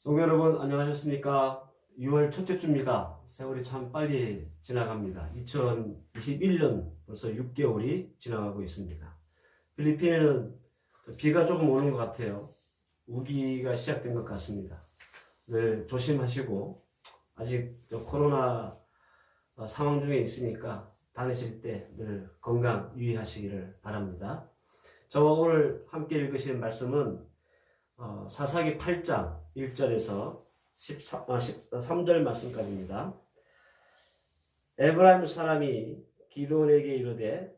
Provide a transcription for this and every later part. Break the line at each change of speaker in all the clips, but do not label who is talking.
성도 여러분 안녕하셨습니까? 6월 첫째 주입니다. 세월이 참 빨리 지나갑니다. 2021년 벌써 6개월이 지나가고 있습니다. 필리핀에는 비가 조금 오는 것 같아요. 우기가 시작된 것 같습니다. 늘 조심하시고 아직 코로나 상황 중에 있으니까 다니실 때 늘 건강 유의하시기를 바랍니다. 저와 오늘 함께 읽으실 말씀은 사사기 8장 1절에서 13절 말씀까지입니다. 에브라임 사람이 기드온에게 이르되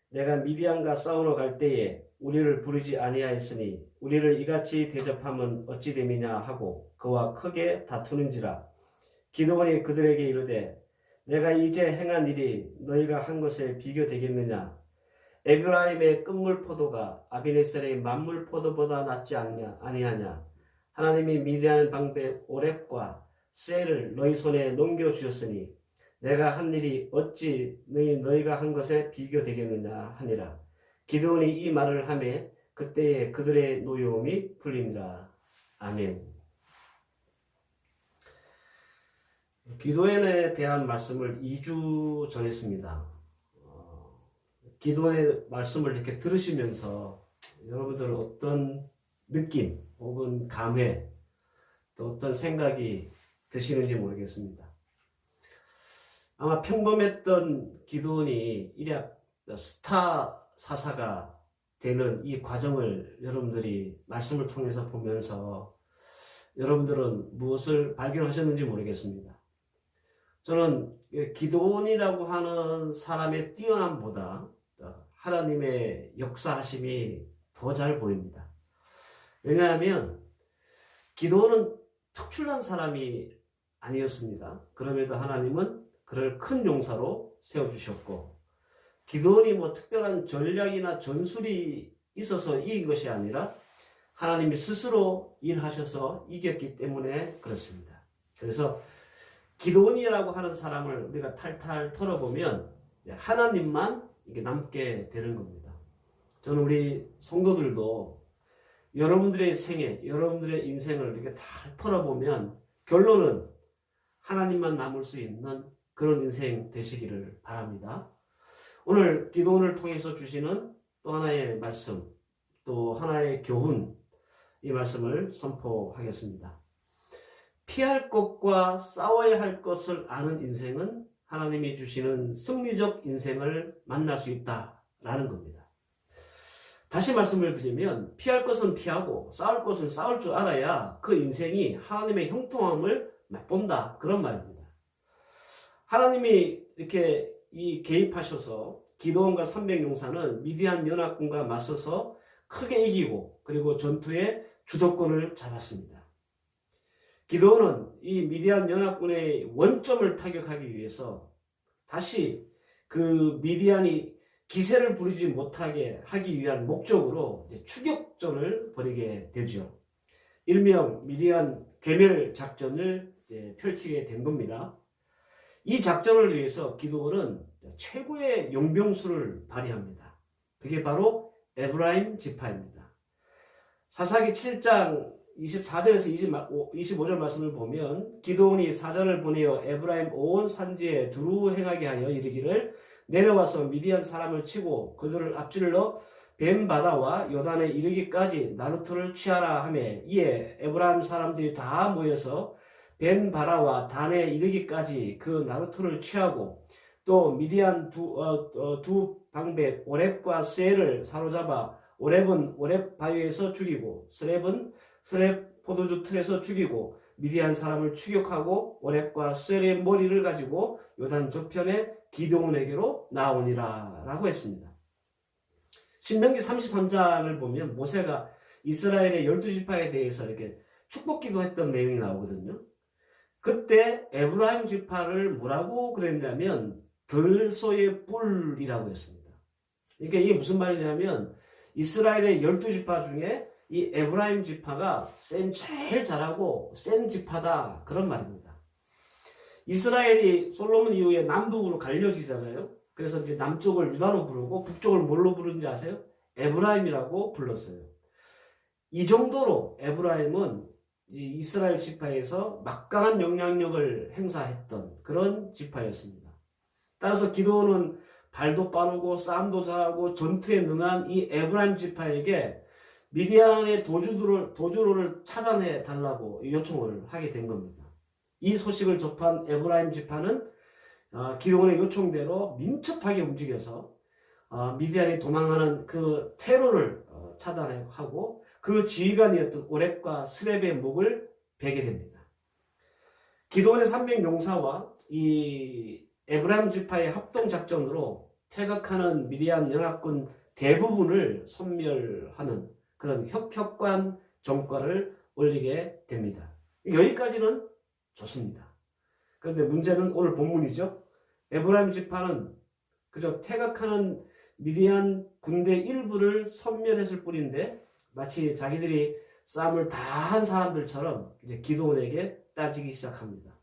내가 미디안과 싸우러 갈 때에 우리를 부르지 아니하였으니 우리를 이같이 대접하면 어찌 됨이냐 하고 그와 크게 다투는지라. 기드온이 그들에게 이르되 내가 이제 행한 일이 너희가 한 것에 비교되겠느냐. 에브라임의 끝물 포도가 아비네셀의 만물 포도보다 낫지 아니하냐. 하나님이 미디안 방백 오렙과 셀을 너희 손에 넘겨주셨으니 내가 한 일이 어찌 너희가 한 것에 비교되겠느냐 하니라. 기드온이 이 말을 하매 그때에 그들의 노여움이 풀리니라. 아멘. 기드온에 대한 말씀을 2주 전했습니다. 기도의 말씀을 이렇게 들으시면서 여러분들은 어떤 느낌 혹은 감회 또 어떤 생각이 드시는지 모르겠습니다. 아마 평범했던 기도원이 일약 스타 사사가 되는 이 과정을 여러분들이 말씀을 통해서 보면서 여러분들은 무엇을 발견하셨는지 모르겠습니다. 저는 기도원이라고 하는 사람의 뛰어남보다 하나님의 역사하심이 더 잘 보입니다. 왜냐하면 기도는 특출난 사람이 아니었습니다. 그럼에도 하나님은 그를 큰 용사로 세워주셨고 기도원이 특별한 전략이나 전술이 있어서 이긴 것이 아니라 하나님이 스스로 일하셔서 이겼기 때문에 그렇습니다. 그래서 기도원이라고 하는 사람을 우리가 탈탈 털어보면 하나님만 이게 남게 되는 겁니다. 저는 우리 성도들도 여러분들의 생애, 여러분들의 인생을 이렇게 다 털어보면 결론은 하나님만 남을 수 있는 그런 인생 되시기를 바랍니다. 오늘 기도원을 통해서 주시는 또 하나의 말씀, 또 하나의 교훈, 이 말씀을 선포하겠습니다. 피할 것과 싸워야 할 것을 아는 인생은 하나님이 주시는 승리적 인생을 만날 수 있다라는 겁니다. 다시 말씀을 드리면 피할 것은 피하고 싸울 것은 싸울 줄 알아야 그 인생이 하나님의 형통함을 맛본다 그런 말입니다. 하나님이 이렇게 개입하셔서 기드온과 300용사는 미디안 연합군과 맞서서 크게 이기고 그리고 전투의 주도권을 잡았습니다. 기드온은 이 미디안 연합군의 원점을 타격하기 위해서 다시 그 미디안이 기세를 부리지 못하게 하기 위한 목적으로 추격전을 벌이게 되죠. 일명 미디안 괴멸 작전을 펼치게 된 겁니다. 이 작전을 위해서 기드온은 최고의 용병수를 발휘합니다. 그게 바로 에브라임 지파입니다. 사사기 7장 24절에서 25절 말씀을 보면 기드온이 사자를 보내어 에브라임 온 산지에 두루 행하게 하여 이르기를 내려와서 미디안 사람을 치고 그들을 앞질러 벤바다와 요단에 이르기까지 나루토를 취하라 하매 이에 에브라임 사람들이 다 모여서 벤바라와 단에 이르기까지 그 나루토를 취하고 또 미디안 두 방백 오렙과 셀을 사로잡아 오렙은 오렙 바위에서 죽이고 스렙은 스렙 포도주 틀에서 죽이고 미디안 사람을 추격하고 오렙과 셀의 머리를 가지고 요단 저편에 기드온에게로 나오니라 라고 했습니다. 신명기 33장을 보면 모세가 이스라엘의 12지파에 대해서 이렇게 축복기도 했던 내용이 나오거든요. 그때 에브라임 지파를 뭐라고 그랬냐면 들소의 뿔이라고 했습니다. 그러니까 이게 무슨 말이냐면 이스라엘의 12지파 중에 이 에브라임 지파가 제일 잘하고 센 지파다 그런 말입니다. 이스라엘이 솔로몬 이후에 남북으로 갈려지잖아요. 그래서 이제 남쪽을 유다로 부르고 북쪽을 뭘로 부르는지 아세요? 에브라임이라고 불렀어요. 이 정도로 에브라임은 이 이스라엘 지파에서 막강한 영향력을 행사했던 그런 지파였습니다. 따라서 기드온은 발도 빠르고 싸움도 잘하고 전투에 능한 이 에브라임 지파에게 미디안의 도주로를 차단해 달라고 요청을 하게 된 겁니다. 이 소식을 접한 에브라임 지파는 기드온의 요청대로 민첩하게 움직여서 미디안이 도망하는 그 퇴로를 차단하고 그 지휘관이었던 오렙과 스렙의 목을 베게 됩니다. 기드온의 300용사와 이 에브라임 지파의 합동작전으로 퇴각하는 미디안 연합군 대부분을 소멸하는 그런 혁혁관 전과를 올리게 됩니다. 여기까지는 좋습니다. 그런데 문제는 오늘 본문이죠. 에브라임 지파는 그저 퇴각하는 미디안 군대 일부를 섬멸했을 뿐인데 마치 자기들이 싸움을 다 한 사람들처럼 이제 기드온에게 따지기 시작합니다.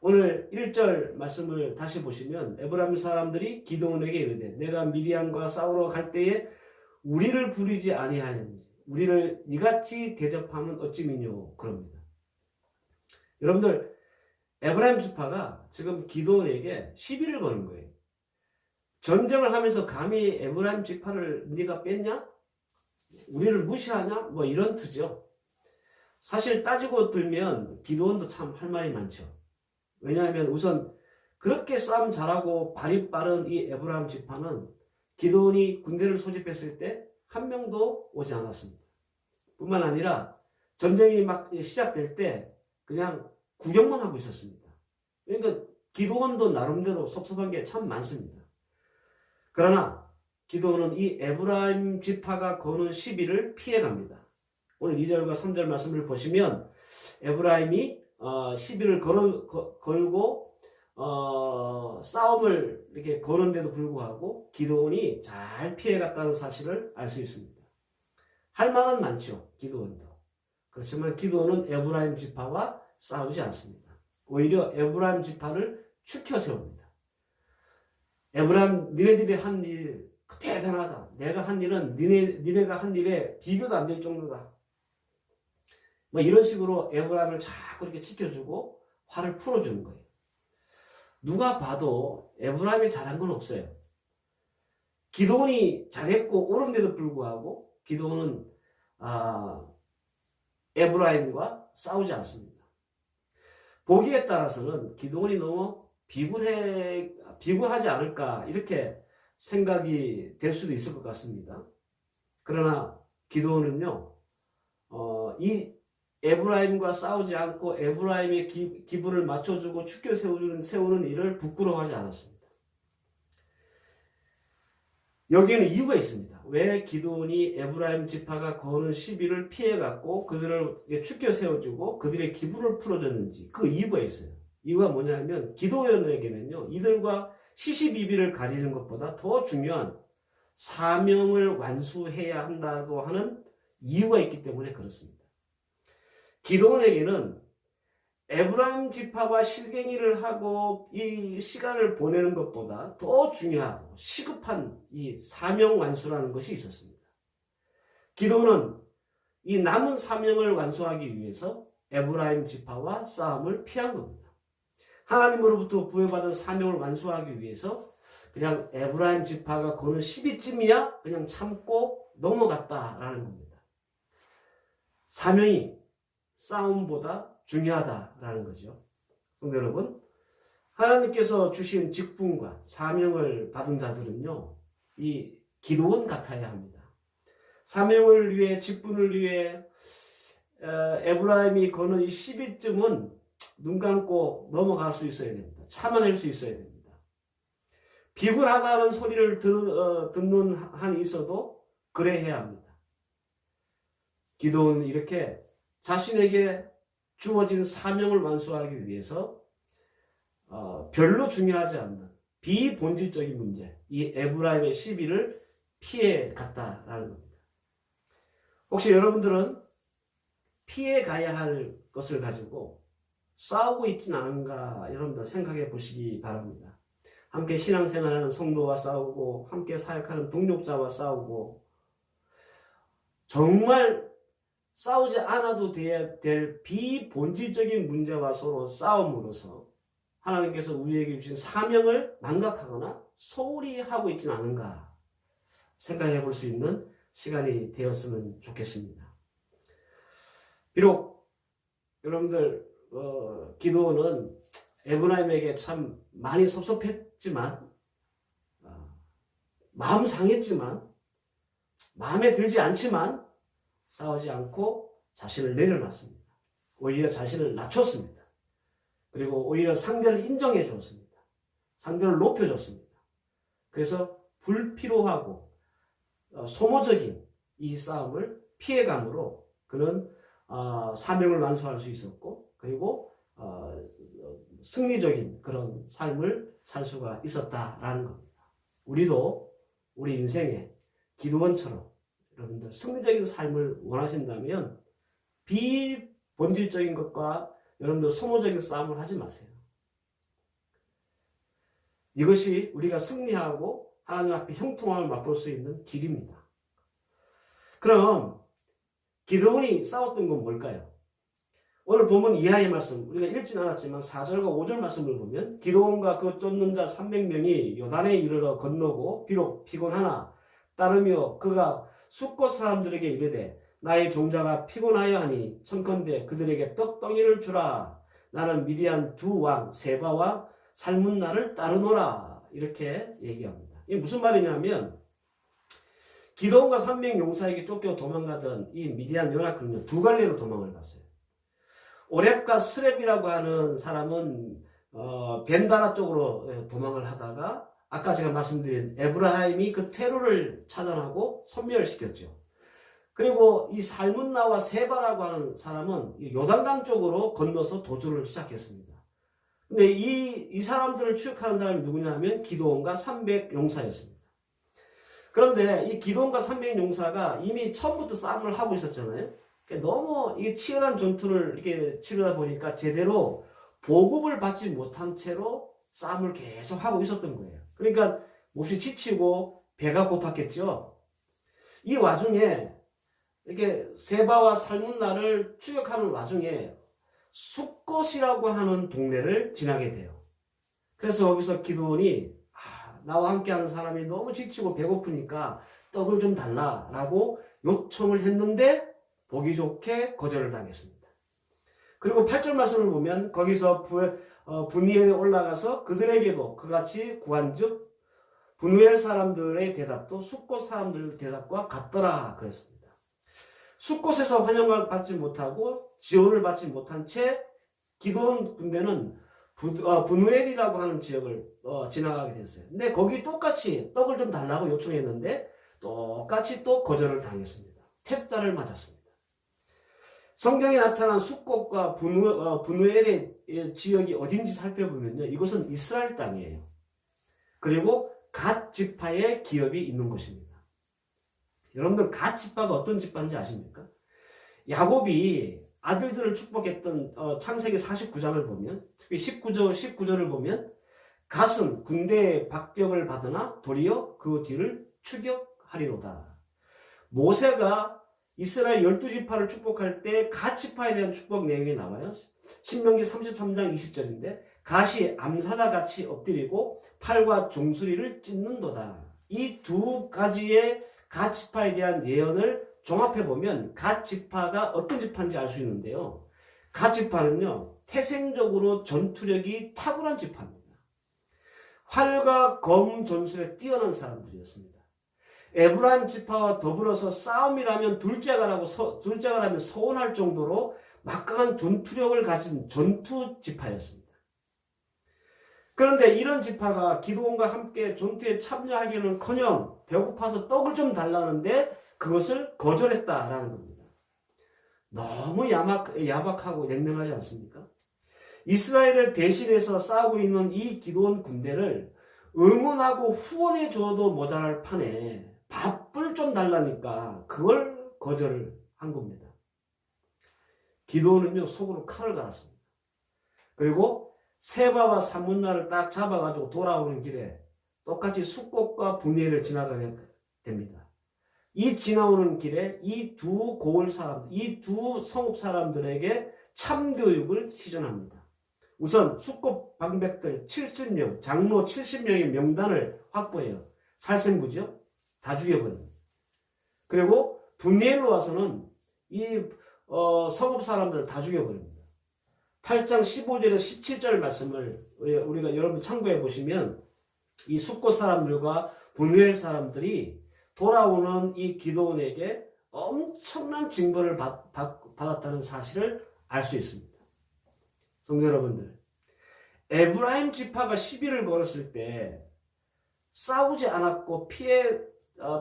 오늘 1절 말씀을 다시 보시면 에브라임 사람들이 기드온에게 이르되 내가 미디안과 싸우러 갈 때에 우리를 부르지 아니하였는지 우리를 이같이 대접하면 어찌 미뇨 그럽니다. 여러분들 에브라임 지파가 지금 기드온에게 시비를 거는 거예요. 전쟁을 하면서 감히 에브라임 지파를 네가 뺐냐? 우리를 무시하냐? 뭐 이런 투죠. 사실 따지고 들면 기드온도 참 할 말이 많죠. 왜냐하면 우선 그렇게 싸움 잘하고 발이 빠른 이 에브라임 지파는 기드온이 군대를 소집했을 때 한 명도 오지 않았습니다. 뿐만 아니라 전쟁이 막 시작될 때 그냥 구경만 하고 있었습니다. 그러니까 기드온도 나름대로 섭섭한 게 참 많습니다. 그러나 기드온은 이 에브라임 지파가 거는 시비를 피해갑니다. 오늘 2절과 3절 말씀을 보시면 에브라임이 시비를 걸고 싸움을 이렇게 거는데도 불구하고 기드온이 잘 피해갔다는 사실을 알 수 있습니다. 할 말은 많죠. 기드온도. 그렇지만 기드온은 에브라임 지파와 싸우지 않습니다. 오히려 에브라임 지파를 추켜 세웁니다. 에브라임 니네들이 한 일 대단하다. 내가 한 일은 니네가 한 일에 비교도 안 될 정도다. 뭐 이런 식으로 에브라임을 자꾸 이렇게 지켜주고 화를 풀어주는 거예요. 누가 봐도 에브라임이 잘한 건 없어요. 기드온이 잘했고 옳은데도 불구하고 기드온은 에브라임과 싸우지 않습니다. 보기에 따라서는 기드온이 너무 비굴하지 않을까 이렇게 생각이 될 수도 있을 것 같습니다. 그러나 기드온은요, 이 에브라임과 싸우지 않고 에브라임의 기분을 맞춰주고 추켜 세우는 일을 부끄러워하지 않았습니다. 여기에는 이유가 있습니다. 왜 기드온이 에브라임 지파가 거는 시비를 피해갔고 그들을 추켜 세워주고 그들의 기분을 풀어줬는지 그 이유가 있어요. 이유가 뭐냐면 기드온에게는요, 이들과 시시비비를 가리는 것보다 더 중요한 사명을 완수해야 한다고 하는 이유가 있기 때문에 그렇습니다. 기드온에게는 에브라임 지파와 실갱이를 하고 이 시간을 보내는 것보다 더 중요하고 시급한 이 사명 완수라는 것이 있었습니다. 기드온은 이 남은 사명을 완수하기 위해서 에브라임 지파와 싸움을 피한 겁니다. 하나님으로부터 부여받은 사명을 완수하기 위해서 그냥 에브라임 지파가 거는 10위쯤이야 그냥 참고 넘어갔다라는 겁니다. 사명이 싸움보다 중요하다라는 거죠. 성도 여러분, 하나님께서 주신 직분과 사명을 받은 자들은요, 이 기드온 같아야 합니다. 사명을 위해, 직분을 위해 에브라임이 거는 이 10위쯤은 눈 감고 넘어갈 수 있어야 됩니다. 참아낼 수 있어야 됩니다. 비굴하다는 소리를 듣는 한이 있어도 그래 해야 합니다. 기드온은 이렇게 자신에게 주어진 사명을 완수하기 위해서 별로 중요하지 않는 비본질적인 문제, 이 에브라임의 시비를 피해 갔다라는 겁니다. 혹시 여러분들은 피해 가야 할 것을 가지고 싸우고 있진 않은가 여러분들 생각해 보시기 바랍니다. 함께 신앙생활하는 성도와 싸우고 함께 사역하는 동력자와 싸우고 정말 싸우지 않아도 돼야 될 비본질적인 문제와 서로 싸움으로써 하나님께서 우리에게 주신 사명을 망각하거나 소홀히 하고 있지는 않은가 생각해 볼 수 있는 시간이 되었으면 좋겠습니다. 비록 여러분들 기도는 에브라임에게 참 많이 섭섭했지만 마음 상했지만 마음에 들지 않지만 싸우지 않고 자신을 내려놨습니다. 오히려 자신을 낮췄습니다. 그리고 오히려 상대를 인정해 주었습니다. 상대를 높여줬습니다. 그래서 불필요하고 소모적인 이 싸움을 피해감으로 그는 사명을 완수할 수 있었고 그리고 승리적인 그런 삶을 살 수가 있었다라는 겁니다. 우리도 우리 인생에 기도원처럼 여러분들 승리적인 삶을 원하신다면 비본질적인 것과 여러분들 소모적인 싸움을 하지 마세요. 이것이 우리가 승리하고 하나님 앞에 형통함을 맛볼 수 있는 길입니다. 그럼 기드온이 싸웠던 건 뭘까요? 오늘 본문 이하의 말씀 우리가 읽진 않았지만 4절과 5절 말씀을 보면 기드온과 그 쫓는 자 300명이 요단에 이르러 건너고 비록 피곤하나 따르며 그가 숫곳 사람들에게 이르되 나의 종자가 피곤하여 하니 청컨대 그들에게 떡덩이를 주라. 나는 미디안 두 왕 세바와 살문나를 따르노라. 이렇게 얘기합니다. 이게 무슨 말이냐면 기드온과 300 용사에게 쫓겨 도망가던 이 미디안 연합군은 두 갈래로 도망을 갔어요. 오렙과 스렙이라고 하는 사람은 벤다라 쪽으로 도망을 하다가 아까 제가 말씀드린 에브라임이 그 테로를 차단하고 섬멸시켰죠. 그리고 이 살문나와 세바라고 하는 사람은 요단강 쪽으로 건너서 도주를 시작했습니다. 근데 이 사람들을 추격하는 사람이 누구냐 하면 기드온과 300 용사였습니다. 그런데 이 기드온과 300 용사가 이미 처음부터 싸움을 하고 있었잖아요. 너무 이게 치열한 전투를 이렇게 치르다 보니까 제대로 보급을 받지 못한 채로 싸움을 계속 하고 있었던 거예요. 그러니까 몹시 지치고 배가 고팠겠죠. 이 와중에 이렇게 세바와 살문나를 추격하는 와중에 숫곳이라고 하는 동네를 지나게 돼요. 그래서 거기서 기드온이 나와 함께하는 사람이 너무 지치고 배고프니까 떡을 좀 달라라고 요청을 했는데 보기 좋게 거절을 당했습니다. 그리고 8절 말씀을 보면 거기서 분이엘에 올라가서 그들에게도 그같이 구한즉 분이엘 사람들의 대답도 숫곳 사람들 대답과 같더라 그랬습니다. 숫곳에서 환영을 받지 못하고 지원을 받지 못한 채 기드온 군대는 분우엘이라고 하는 지역을 지나가게 됐어요. 근데 거기 똑같이 떡을 좀 달라고 요청했는데 똑같이 또 거절을 당했습니다. 퇴짜를 맞았습니다. 성경에 나타난 숫곳과 분우엘의 지역이 어딘지 살펴보면요. 이곳은 이스라엘 땅이에요. 그리고 갓 지파의 기업이 있는 곳입니다. 여러분들 갓 지파가 어떤 지파인지 아십니까? 야곱이 아들들을 축복했던 창세기 49장을 보면 특히 19절을 보면 갓은 군대의 박격을 받으나 도리어 그 뒤를 추격하리로다. 모세가 이스라엘 12지파를 축복할 때 갓 지파에 대한 축복 내용이 나와요. 신명기 33장 20절인데 갓이 암사자같이 엎드리고 팔과 종수리를 찢는도다. 이 두 가지의 갓 지파에 대한 예언을 종합해보면 갓 지파가 어떤 지파인지 알 수 있는데요. 갓 지파는요, 태생적으로 전투력이 탁월한 지파입니다. 활과 검 전술에 뛰어난 사람들이었습니다. 에브라임 지파와 더불어서 싸움이라면 둘째가라면 서운할 정도로 막강한 전투력을 가진 전투 지파였습니다. 그런데 이런 지파가 기드온과 함께 전투에 참여하기는커녕 배고파서 떡을 좀 달라는데 그것을 거절했다라는 겁니다. 너무 야박하고 냉정하지 않습니까? 이스라엘을 대신해서 싸우고 있는 이 기드온 군대를 응원하고 후원해 줘도 모자랄 판에 밥을 좀 달라니까 그걸 거절을 한 겁니다. 기드온은요 속으로 칼을 갈았습니다. 그리고 세바와 살문나를 딱 잡아가지고 돌아오는 길에 똑같이 숫곳과 분이엘을 지나가게 됩니다. 이 지나오는 길에 이 두 고을 사람, 이 두 성읍 사람들에게 참교육을 시전합니다. 우선 숙고 방백들 70명, 장로 70명의 명단을 확보해요. 살생부죠. 다 죽여버립니다. 그리고 분리엘로 와서는 이 성읍 사람들을 다 죽여버립니다. 8장 15절에서 17절 말씀을 우리가 여러분 참고해 보시면 이 숙고 사람들과 분리엘 사람들이 돌아오는 이 기드온에게 엄청난 징벌을 받았다는 사실을 알 수 있습니다. 성도 여러분들, 에브라임 지파가 시비를 걸었을 때 싸우지 않았고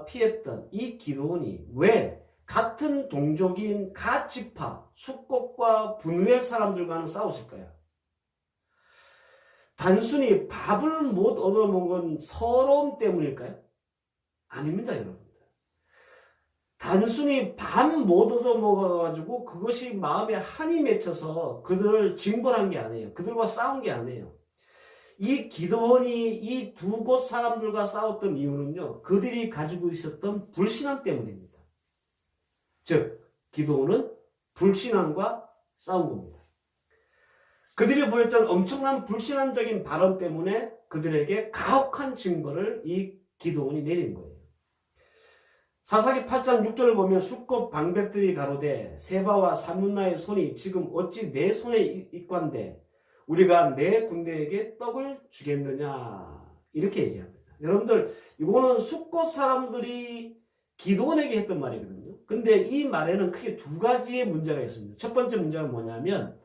피했던 이 기드온이 왜 같은 동족인 갓 지파 숙곡과 분우엘 사람들과는 싸웠을까요? 단순히 밥을 못 얻어먹은 서러움 때문일까요? 아닙니다, 여러분들. 단순히 밥 못 얻어먹어가지고 그것이 마음에 한이 맺혀서 그들을 징벌한 게 아니에요. 그들과 싸운 게 아니에요. 이 기드온이 이 두 곳 사람들과 싸웠던 이유는요, 그들이 가지고 있었던 불신앙 때문입니다. 즉, 기드온은 불신앙과 싸운 겁니다. 그들이 보였던 엄청난 불신앙적인 발언 때문에 그들에게 가혹한 징벌을 이 기드온이 내린 거예요. 사사기 8장 6절을 보면 숙고 방백들이 가로되 세바와 살문나의 손이 지금 어찌 내 손에 있관데 우리가 내 군대에게 떡을 주겠느냐, 이렇게 얘기합니다. 여러분들, 이거는 숙고 사람들이 기드온에게 했던 말이거든요. 근데 이 말에는 크게 두 가지의 문제가 있습니다. 첫 번째 문제가 뭐냐면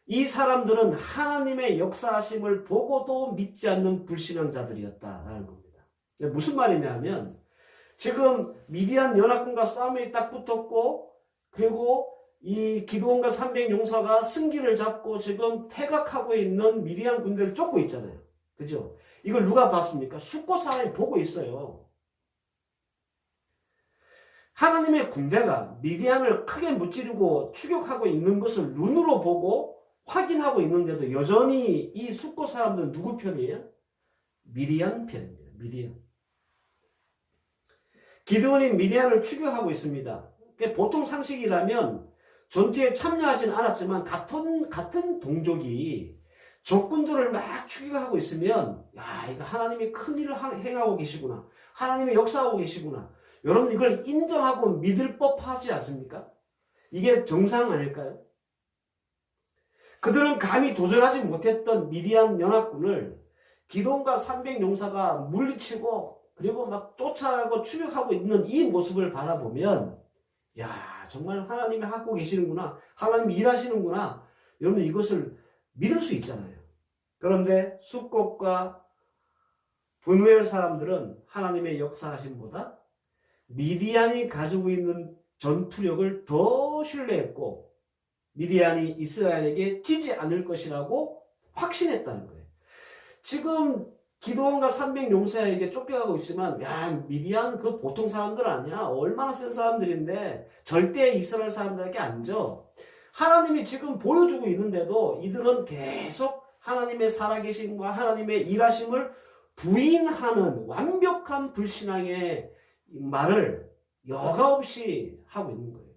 이 사람들은 하나님의 역사하심을 보고도 믿지 않는 불신앙자들이었다라는 겁니다. 무슨 말이냐면 지금 미디안 연합군과 싸움이 딱 붙었고, 그리고 이 기드온과 300용사가 승기를 잡고 지금 퇴각하고 있는 미디안 군대를 쫓고 있잖아요. 그죠? 이걸 누가 봤습니까? 숙고 사람이 보고 있어요. 하나님의 군대가 미디안을 크게 무찌르고 추격하고 있는 것을 눈으로 보고 확인하고 있는데도 여전히 이 숙고 사람들은 누구 편이에요? 미디안 편입니다. 미디안. 기드온이 미디안을 추격하고 있습니다. 보통 상식이라면 전투에 참여하지는 않았지만 같은 동족이 적군들을 막 추격하고 있으면 야, 이거 하나님이 큰 일을 행하고 계시구나. 하나님이 역사하고 계시구나. 여러분 이걸 인정하고 믿을 법하지 않습니까? 이게 정상 아닐까요? 그들은 감히 도전하지 못했던 미디안 연합군을 기드온과 300용사가 물리치고 그리고 막 쫓아가고 추격하고 있는 이 모습을 바라보면 야, 정말 하나님이 하고 계시는구나. 하나님이 일하시는구나. 여러분 이것을 믿을 수 있잖아요. 그런데 숙곡과 분우엘 사람들은 하나님의 역사하심보다 미디안이 가지고 있는 전투력을 더 신뢰했고 미디안이 이스라엘에게 지지 않을 것이라고 확신했다는 거예요. 지금 기드온과 300용사에게 쫓겨가고 있지만 야, 미디안 그 보통 사람들 아니야. 얼마나 센 사람들인데 절대 이스라엘 사람들에게 안 져. 하나님이 지금 보여주고 있는데도 이들은 계속 하나님의 살아계심과 하나님의 일하심을 부인하는 완벽한 불신앙의 말을 여과 없이 하고 있는 거예요.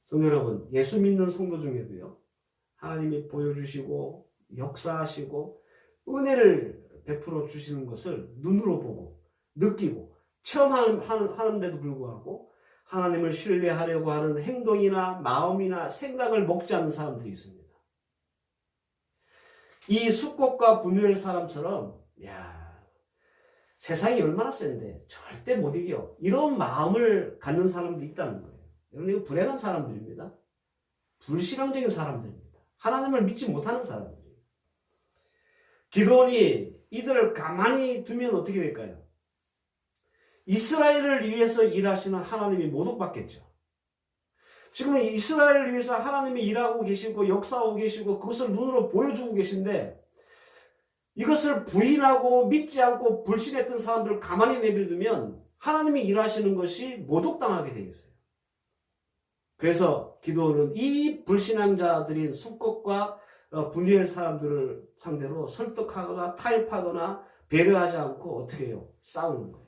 성도 여러분, 예수 믿는 성도 중에도요, 하나님이 보여주시고 역사하시고 은혜를 베풀어 주시는 것을 눈으로 보고 느끼고 체험하는데도 불구하고 하나님을 신뢰하려고 하는 행동이나 마음이나 생각을 먹지 않는 사람들이 있습니다. 이 숙곡과 분우엘 사람처럼 야, 세상이 얼마나 센데 절대 못 이겨, 이런 마음을 갖는 사람도 있다는 거예요. 여러분 이거 불행한 사람들입니다. 불신앙적인 사람들입니다. 하나님을 믿지 못하는 사람들. 기드온이 이들을 가만히 두면 어떻게 될까요? 이스라엘을 위해서 일하시는 하나님이 모독받겠죠. 지금은 이스라엘을 위해서 하나님이 일하고 계시고 역사하고 계시고 그것을 눈으로 보여주고 계신데 이것을 부인하고 믿지 않고 불신했던 사람들을 가만히 내버려두면 하나님이 일하시는 것이 모독당하게 되겠어요. 그래서 기드온은 이 불신앙자들인 숙곡과 분리할 사람들을 상대로 설득하거나 타협하거나 배려하지 않고 어떻게 해요? 싸우는 거예요.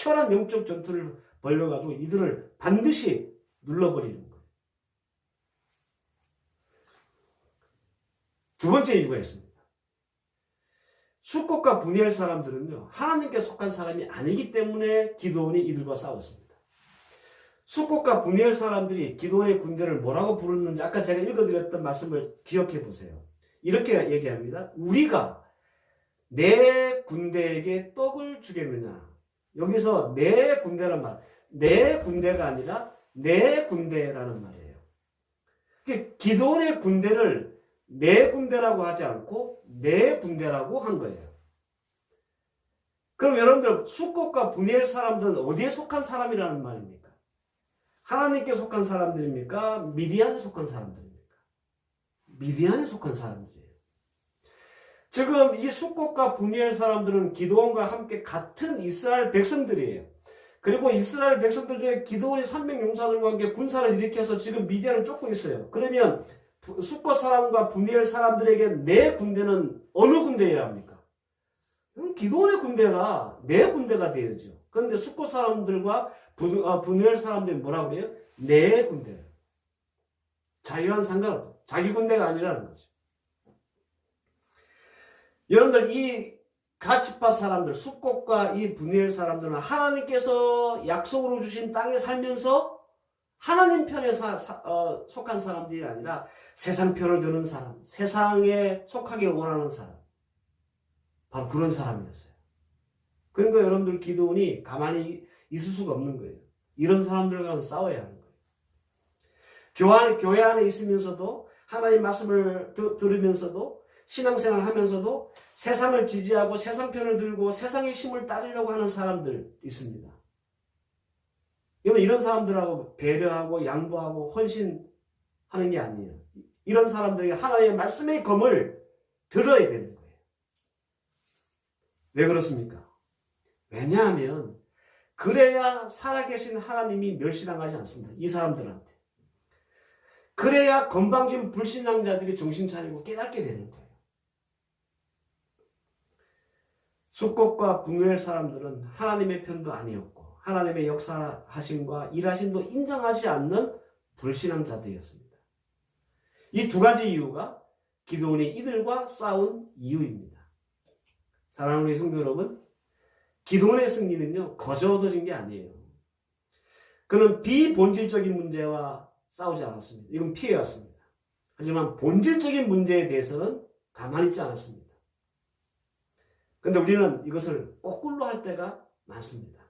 치열한 영적 전투를 벌여가지고 이들을 반드시 눌러버리는 거예요. 두 번째 이유가 있습니다. 숫곳과 분이엘 사람들은요, 하나님께 속한 사람이 아니기 때문에 기드온이 이들과 싸웠습니다. 숫곳과 분이엘 사람들이 기드온의 군대를 뭐라고 부르는지 아까 제가 읽어드렸던 말씀을 기억해 보세요. 이렇게 얘기합니다. 우리가 내 군대에게 떡을 주겠느냐. 여기서 내 군대란 말, 내 군대가 아니라 내 군대라는 말이에요. 기드온의 군대를 내 군대라고 하지 않고 내 군대라고 한 거예요. 그럼 여러분들 숫곳과 분이엘 사람들은 어디에 속한 사람이라는 말입니까? 하나님께 속한 사람들입니까? 미디안에 속한 사람들입니까? 미디안에 속한 사람들이에요. 지금 이 숫곳과 분이엘 사람들은 기드온과 함께 같은 이스라엘 백성들이에요. 그리고 이스라엘 백성들 중에 기드온이 300용사들과 함께 군사를 일으켜서 지금 미디안을 쫓고 있어요. 그러면 숫곳 사람과 분이엘 사람들에게 내 군대는 어느 군대여야 합니까? 기드온의 군대가 내 군대가 되어야죠. 그런데 숫곳 사람들과 분이엘 사람들이 뭐라고 그래요? 내 군대. 자기와는 상관없어. 자기 군대가 아니라는 거죠. 여러분들 이 가치파 사람들, 숫곳과 이 분이엘 사람들은 하나님께서 약속으로 주신 땅에 살면서 하나님 편에 속한 사람들이 아니라 세상 편을 드는 사람, 세상에 속하길 원하는 사람, 바로 그런 사람이었어요. 그러니까 여러분들 기드온이 가만히 있을 수가 없는 거예요. 이런 사람들과 싸워야 하는 거예요. 교회 안에 있으면서도 하나님 말씀을 들으면서도 신앙생활을 하면서도 세상을 지지하고 세상 편을 들고 세상의 힘을 따르려고 하는 사람들 있습니다. 이런 사람들하고 배려하고 양보하고 헌신하는 게 아니에요. 이런 사람들에게 하나님의 말씀의 검을 들어야 되는 거예요. 왜 그렇습니까? 왜냐하면 그래야 살아계신 하나님이 멸시당하지 않습니다. 이 사람들한테. 그래야 건방진 불신앙자들이 정신 차리고 깨닫게 되는 거예요. 숫곳과 분이엘 사람들은 하나님의 편도 아니었고 하나님의 역사하심과 일하심도 인정하지 않는 불신앙자들이었습니다. 이 두 가지 이유가 기드온이 이들과 싸운 이유입니다. 사랑하는 우리 성도 여러분, 기드온의 승리는요, 거저 얻어진 게 아니에요. 그는 비본질적인 문제와 싸우지 않았습니다. 이건 피해왔습니다. 하지만 본질적인 문제에 대해서는 가만히 있지 않았습니다. 그런데 우리는 이것을 거꾸로 할 때가 많습니다.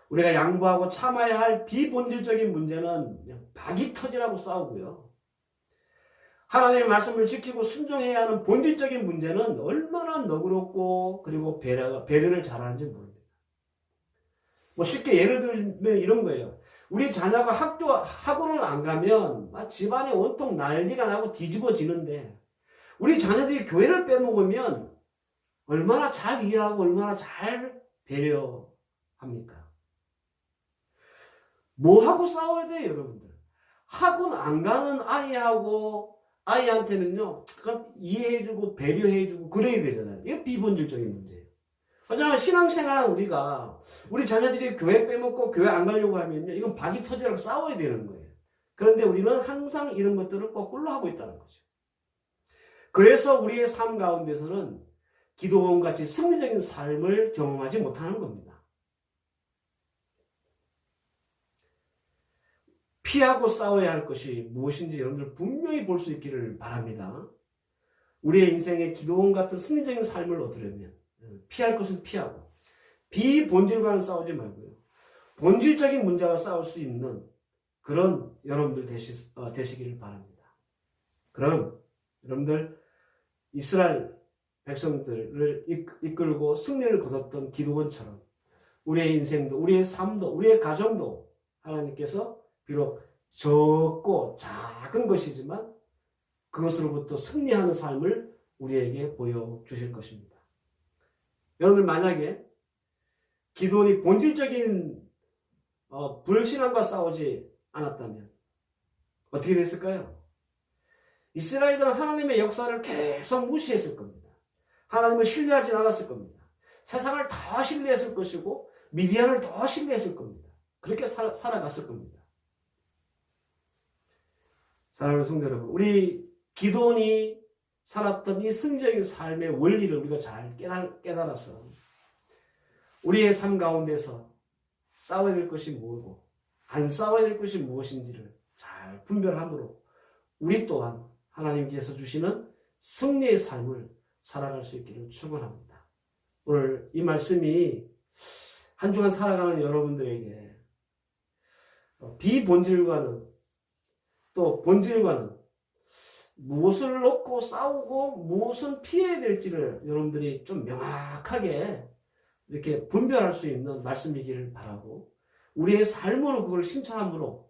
우리가 양보하고 참아야 할 비본질적인 문제는 그냥 박이 터지라고 싸우고요. 하나님의 말씀을 지키고 순종해야 하는 본질적인 문제는 얼마나 너그럽고 그리고 배려를 잘하는지 모릅니다. 쉽게 예를 들면 이런 거예요. 우리 자녀가 학원을 안 가면 집안이 온통 난리가 나고 뒤집어지는데 우리 자녀들이 교회를 빼먹으면 얼마나 잘 이해하고 얼마나 잘 배려합니까? 뭐하고 싸워야 돼요, 여러분들? 학원 안 가는 아이한테는요, 이해해주고 배려해주고 그래야 되잖아요. 이게 비본질적인 문제예요. 하지만 신앙생활은 우리 자녀들이 교회 빼먹고 교회 안 가려고 하면요, 이건 박이 터지라고 싸워야 되는 거예요. 그런데 우리는 항상 이런 것들을 거꾸로 하고 있다는 거죠. 그래서 우리의 삶 가운데서는 기드온같이 승리적인 삶을 경험하지 못하는 겁니다. 피하고 싸워야 할 것이 무엇인지 여러분들 분명히 볼 수 있기를 바랍니다. 우리의 인생에 기드온 같은 승리적인 삶을 얻으려면 피할 것은 피하고 비본질과는 싸우지 말고요. 본질적인 문제와 싸울 수 있는 그런 여러분들 되시기를 바랍니다. 그럼 여러분들 이스라엘 백성들을 이끌고 승리를 거뒀던 기드온처럼 우리의 인생도 우리의 삶도 우리의 가정도 하나님께서 비록 적고 작은 것이지만 그것으로부터 승리하는 삶을 우리에게 보여주실 것입니다. 여러분들 만약에 기드온이 본질적인 불신앙과 싸우지 않았다면 어떻게 됐을까요? 이스라엘은 하나님의 역사를 계속 무시했을 겁니다. 하나님을 신뢰하지 않았을 겁니다. 세상을 다 신뢰했을 것이고 미디안을 더 신뢰했을 겁니다. 그렇게 살아갔을 겁니다. 사랑하는 성도 여러분, 우리 기도원이 살았던 이 승리적인 삶의 원리를 우리가 잘 깨달아서 우리의 삶 가운데서 싸워야 될 것이 뭐고 안 싸워야 될 것이 무엇인지를 잘 분별함으로 우리 또한 하나님께서 주시는 승리의 삶을 살아갈 수 있기를 축원합니다. 오늘 이 말씀이 한 주간 살아가는 여러분들에게 비본질과는 또 본질과는 무엇을 놓고 싸우고 무엇은 피해야 될지를 여러분들이 좀 명확하게 이렇게 분별할 수 있는 말씀이기를 바라고 우리의 삶으로 그걸 실천함으로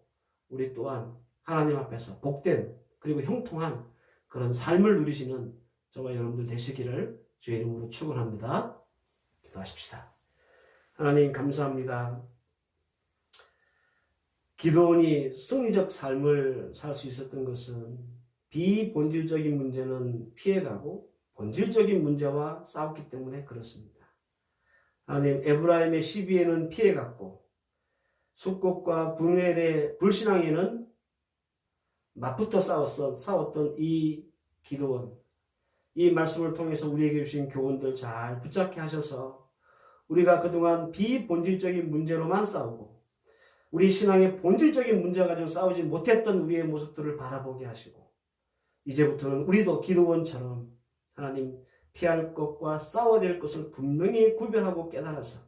우리 또한 하나님 앞에서 복된 그리고 형통한 그런 삶을 누리시는 저와 여러분들 되시기를 주의 이름으로 축원합니다. 기도하십시다. 하나님 감사합니다. 기도원이 승리적 삶을 살 수 있었던 것은 비본질적인 문제는 피해가고 본질적인 문제와 싸웠기 때문에 그렇습니다. 하나님, 에브라임의 시비에는 피해갔고 숫곡과 분열의 불신앙에는 맞붙어 싸웠던 이 기도원, 이 말씀을 통해서 우리에게 주신 교훈들 잘 붙잡게 하셔서 우리가 그동안 비본질적인 문제로만 싸우고 우리 신앙의 본질적인 문제 가지고 싸우지 못했던 우리의 모습들을 바라보게 하시고 이제부터는 우리도 기도원처럼 하나님 피할 것과 싸워야 될 것을 분명히 구별하고 깨달아서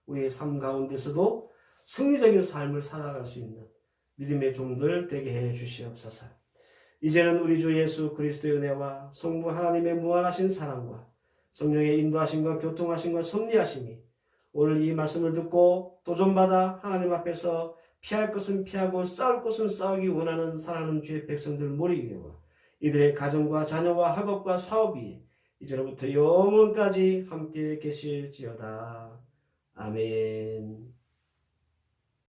우리의 삶 가운데서도 승리적인 삶을 살아갈 수 있는 믿음의 종들 되게 해 주시옵소서. 이제는 우리 주 예수 그리스도의 은혜와 성부 하나님의 무한하신 사랑과 성령의 인도하심과 교통하심과 섭리하심이 오늘 이 말씀을 듣고 도전받아 하나님 앞에서 피할 것은 피하고 싸울 것은 싸우기 원하는 사랑하는 주의 백성들 모리 위에와 이들의 가정과 자녀와 학업과 사업이 이제로부터 영원까지 함께 계실지어다. 아멘.